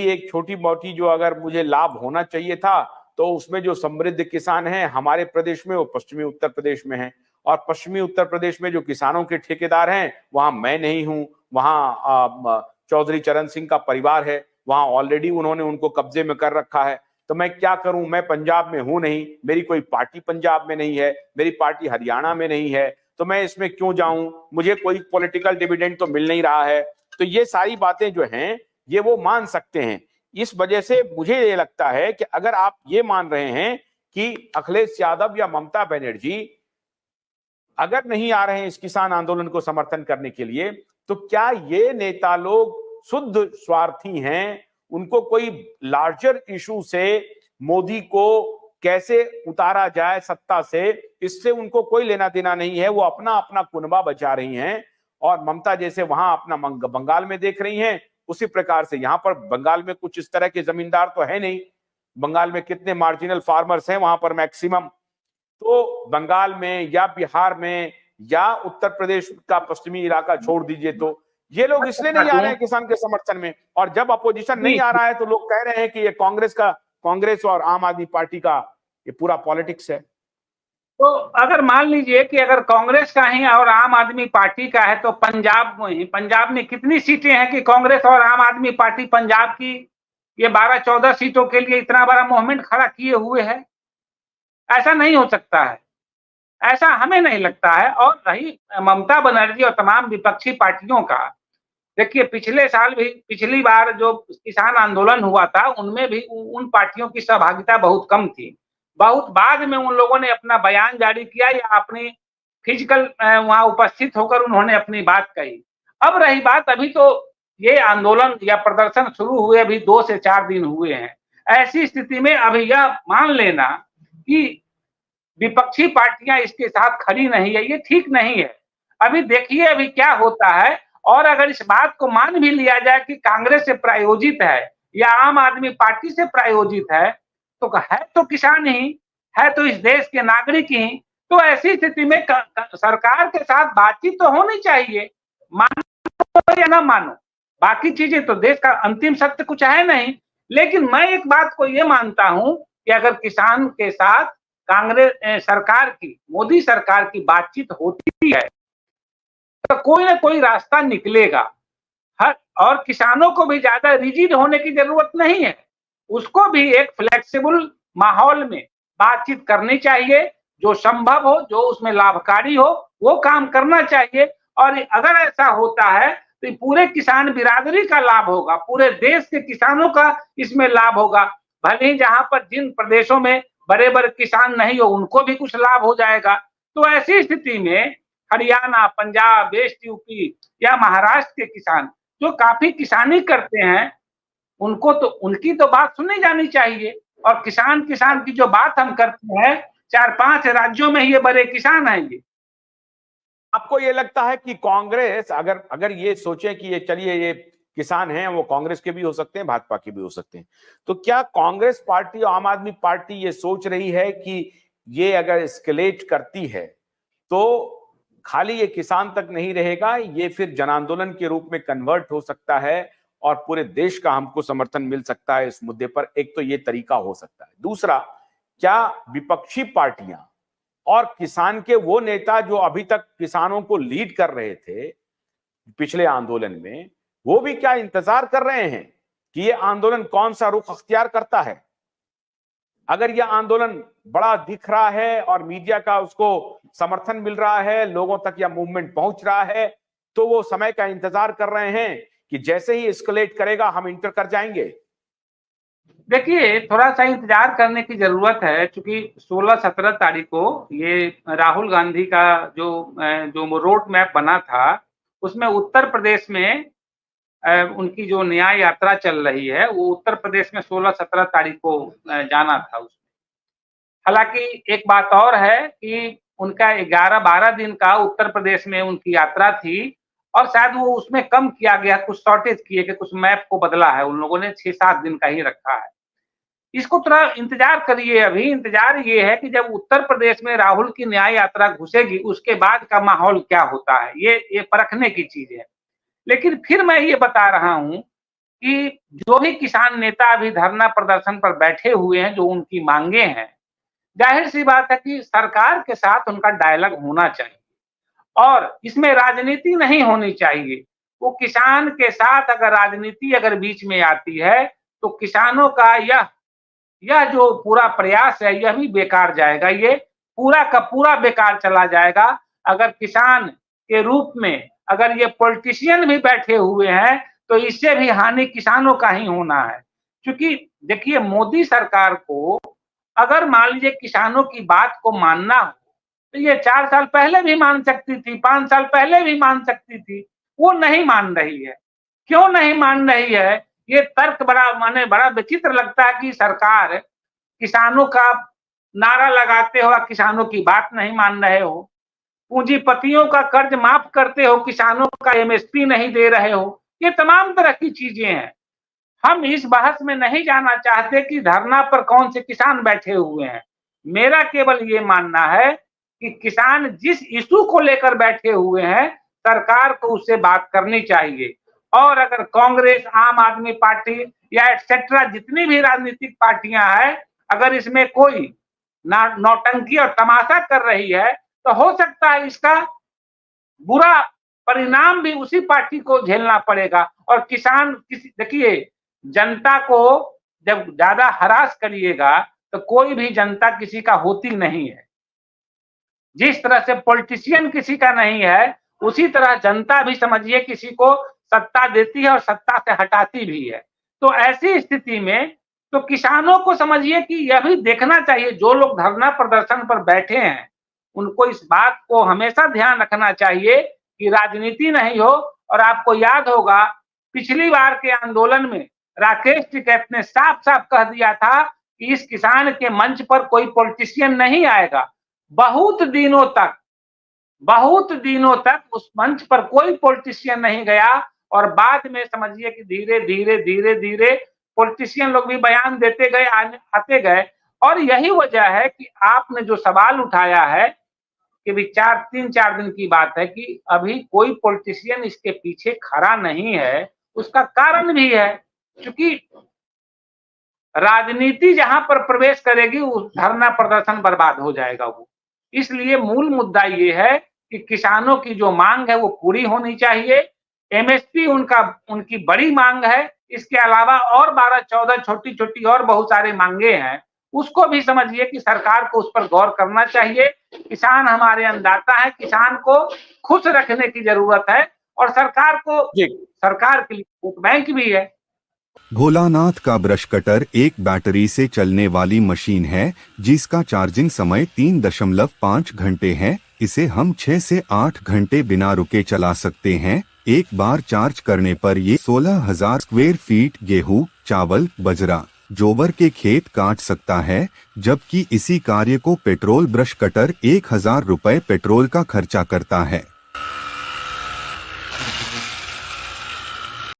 एक छोटी मोटी जो अगर मुझे लाभ होना चाहिए था, तो उसमें जो समृद्ध किसान हैं हमारे प्रदेश में, वो पश्चिमी उत्तर प्रदेश में हैं। और पश्चिमी उत्तर प्रदेश में जो किसानों के ठेकेदार हैं, वहां मैं नहीं हूं, वहां चौधरी चरण सिंह का परिवार है, वहां ऑलरेडी उन्होंने उनको कब्जे में कर रखा है। तो मैं क्या करूं, मैं पंजाब में हूं नहीं, मेरी कोई पार्टी पंजाब में नहीं है, मेरी पार्टी हरियाणा में नहीं है, तो मैं इसमें क्यों जाऊं, मुझे कोई पॉलिटिकल डिविडेंड तो मिल नहीं रहा है। तो ये सारी बातें जो हैं ये वो मान सकते हैं। इस वजह से मुझे ये लगता है कि अगर आप ये मान रहे हैं कि अखिलेश यादव या ममता बनर्जी अगर नहीं आ रहे हैं इस किसान आंदोलन को समर्थन करने के लिए, तो क्या ये नेता लोग शुद्ध स्वार्थी हैं? उनको कोई लार्जर इशू से मोदी को कैसे उतारा जाए सत्ता से, इससे उनको कोई लेना देना नहीं है। वो अपना अपना कुनबा बचा रही हैं। और ममता जैसे वहां अपना बंगाल में देख रही हैं, उसी प्रकार से यहां पर बंगाल में कुछ इस तरह के जमींदार तो है नहीं। बंगाल में कितने मार्जिनल फार्मर्स हैं वहां पर मैक्सिमम। तो बंगाल में या बिहार में या उत्तर प्रदेश का पश्चिमी इलाका छोड़ दीजिए, तो ये लोग इसलिए नहीं आ रहे हैं किसान के समर्थन में। और जब अपोजिशन नहीं आ रहा है तो लोग कह रहे हैं कि ये कांग्रेस और आम आदमी पार्टी का ये पूरा पॉलिटिक्स है। तो अगर मान लीजिए कि अगर कांग्रेस का ही और आम आदमी पार्टी का है, तो पंजाब में कितनी सीटें हैं कि कांग्रेस और आम आदमी पार्टी पंजाब की ये 12-14 सीटों के लिए इतना बड़ा मूवमेंट खड़ा किए हुए है? ऐसा नहीं हो सकता है, ऐसा हमें नहीं लगता है। और रही ममता बनर्जी और तमाम विपक्षी पार्टियों का, देखिए पिछली बार जो किसान आंदोलन हुआ था उनमें भी उन पार्टियों की सहभागिता बहुत कम थी। बहुत बाद में उन लोगों ने अपना बयान जारी किया या अपनी फिजिकल वहां उपस्थित होकर उन्होंने अपनी बात कही। अब रही बात, अभी तो ये आंदोलन या प्रदर्शन शुरू हुए अभी 2 से 4 दिन हुए हैं। ऐसी स्थिति में अभी यह मान लेना कि विपक्षी पार्टियां इसके साथ खड़ी नहीं है, ये ठीक नहीं है। अभी देखिए अभी क्या होता है। और अगर इस बात को मान भी लिया जाए कि कांग्रेस से प्रायोजित है या आम आदमी पार्टी से प्रायोजित है, तो है तो किसान ही, है तो इस देश के नागरिक ही। तो ऐसी स्थिति में सरकार के साथ बातचीत तो होनी चाहिए, मानो या ना मानो। बाकी चीजें तो देश का अंतिम सत्य कुछ है नहीं। लेकिन मैं एक बात को ये मानता हूं कि अगर किसान के साथ कांग्रेस सरकार की, मोदी सरकार की बातचीत होती है तो कोई ना कोई रास्ता निकलेगा। और किसानों को भी ज्यादा रिजिड होने की जरूरत नहीं है, उसको भी एक फ्लेक्सिबल माहौल में बातचीत करनी चाहिए। जो संभव हो, जो उसमें लाभकारी हो, वो काम करना चाहिए। और अगर ऐसा होता है तो पूरे किसान बिरादरी का लाभ होगा, पूरे देश के किसानों का इसमें लाभ होगा। भले ही जहां पर जिन प्रदेशों में बड़े बड़े किसान नहीं हो उनको भी कुछ लाभ हो जाएगा। तो ऐसी स्थिति में हरियाणा, पंजाब, वेस्ट यूपी या महाराष्ट्र के किसान जो काफी किसानी करते हैं, उनको तो उनकी तो बात सुनी जानी चाहिए। और किसान की जो बात हम करते हैं, 4-5 राज्यों में ये बड़े किसान हैं ये। आपको ये लगता है कि कांग्रेस अगर ये सोचे कि ये चलिए ये किसान हैं, वो कांग्रेस के भी हो सकते हैं, भाजपा के भी हो सकते हैं, तो क्या कांग्रेस पार्टी और आम आदमी पार्टी ये सोच रही है कि ये अगर एस्केलेट करती है तो खाली ये किसान तक नहीं रहेगा, ये फिर जन आंदोलन के रूप में कन्वर्ट हो सकता है और पूरे देश का हमको समर्थन मिल सकता है इस मुद्दे पर? एक तो ये तरीका हो सकता है। दूसरा, क्या विपक्षी पार्टियां और किसान के वो नेता जो अभी तक किसानों को लीड कर रहे थे पिछले आंदोलन में, वो भी क्या इंतजार कर रहे हैं कि ये आंदोलन कौन सा रुख अख्तियार करता है? अगर यह आंदोलन बड़ा दिख रहा है और मीडिया का उसको समर्थन मिल रहा है, लोगों तक यह मूवमेंट पहुंच रहा है, तो वो समय का इंतजार कर रहे हैं कि जैसे ही एस्केलेट करेगा हम इंटर कर जाएंगे। देखिए थोड़ा सा इंतजार करने की जरूरत है, क्योंकि 16-17 तारीख को ये राहुल गांधी का जो रोड मैप बना था, उसमें उत्तर प्रदेश में उनकी जो न्याय यात्रा चल रही है, वो उत्तर प्रदेश में 16-17 तारीख को जाना था उसमें। हालांकि एक बात और है कि उनका 11-12 दिन का उत्तर प्रदेश में उनकी यात्रा थी, और शायद वो उसमें कम किया गया, कुछ शॉर्टेज किए कि कुछ मैप को बदला है उन लोगों ने, 6-7 दिन का ही रखा है। इसको थोड़ा इंतजार करिए। अभी इंतजार ये है कि जब उत्तर प्रदेश में राहुल की न्याय यात्रा घुसेगी, उसके बाद का माहौल क्या होता है, ये परखने की चीज है। लेकिन फिर मैं ये बता रहा हूं कि जो भी किसान नेता अभी धरना प्रदर्शन पर बैठे हुए हैं, जो उनकी मांगे हैं, जाहिर सी बात है कि सरकार के साथ उनका डायलॉग होना चाहिए और इसमें राजनीति नहीं होनी चाहिए। वो किसान के साथ अगर राजनीति अगर बीच में आती है तो किसानों का यह जो पूरा प्रयास है यह भी बेकार जाएगा, ये पूरा का पूरा बेकार चला जाएगा। अगर किसान के रूप में अगर ये पॉलिटिशियन भी बैठे हुए हैं तो इससे भी हानि किसानों का ही होना है। क्योंकि देखिए, मोदी सरकार को अगर मान लीजिए किसानों की बात को मानना हो तो ये 4 साल पहले भी मान सकती थी, 5 साल पहले भी मान सकती थी। वो नहीं मान रही है। क्यों नहीं मान रही है? ये तर्क बड़ा विचित्र लगता है कि सरकार किसानों का नारा लगाते हो, किसानों की बात नहीं मान रहे हो। पूंजीपतियों का कर्ज माफ करते हो, किसानों का एमएसपी नहीं दे रहे हो। ये तमाम तरह की चीजें हैं। हम इस बहस में नहीं जाना चाहते कि धरना पर कौन से किसान बैठे हुए हैं। मेरा केवल ये मानना है कि किसान जिस इशू को लेकर बैठे हुए हैं, सरकार को उससे बात करनी चाहिए। और अगर कांग्रेस, आम आदमी पार्टी या एटसेट्रा जितनी भी राजनीतिक पार्टियां हैं, अगर इसमें कोई नौटंकी और तमाशा कर रही है तो हो सकता है इसका बुरा परिणाम भी उसी पार्टी को झेलना पड़ेगा। और किसान देखिए, जनता को जब ज्यादा हरास करिएगा तो कोई भी जनता किसी का होती नहीं है। जिस तरह से पॉलिटिशियन किसी का नहीं है, उसी तरह जनता भी समझिए किसी को सत्ता देती है और सत्ता से हटाती भी है। तो ऐसी स्थिति में तो किसानों को समझिए कि यह भी देखना चाहिए, जो लोग धरना प्रदर्शन पर बैठे हैं उनको इस बात को हमेशा ध्यान रखना चाहिए कि राजनीति नहीं हो। और आपको याद होगा पिछली बार के आंदोलन में राकेश टिकैत ने साफ साफ कह दिया था कि इस किसान के मंच पर कोई पॉलिटिशियन नहीं आएगा। बहुत दिनों तक उस मंच पर कोई पॉलिटिशियन नहीं गया और बाद में समझिए कि धीरे धीरे पॉलिटिशियन लोग भी बयान देते गए, आते गए। और यही वजह है कि आपने जो सवाल उठाया है कि भी 3-4 दिन की बात है कि अभी कोई पॉलिटिशियन इसके पीछे खड़ा नहीं है। उसका कारण भी है क्योंकि राजनीति जहां पर प्रवेश करेगी उस धरना प्रदर्शन बर्बाद हो जाएगा वो। इसलिए मूल मुद्दा ये है कि किसानों की जो मांग है वो पूरी होनी चाहिए। एमएसपी उनकी बड़ी मांग है। इसके अलावा और 12-14 छोटी-छोटी और बहुत सारे मांगे हैं, उसको भी समझिए कि सरकार को उस पर गौर करना चाहिए। किसान हमारे अन्नदाता है, किसान को खुश रखने की जरूरत है और सरकार के लिए वोट बैंक भी है। भोलानाथ का ब्रश कटर एक बैटरी से चलने वाली मशीन है जिसका चार्जिंग समय 3.5 घंटे है। इसे हम 6 से 8 घंटे बिना रुके चला सकते हैं। एक बार चार्ज करने पर ये 16,000 स्क्वायर फीट गेहूं, चावल, बजरा, जोवर के खेत काट सकता है, जबकि इसी कार्य को पेट्रोल ब्रश कटर 1,000 रुपए पेट्रोल का खर्चा करता है।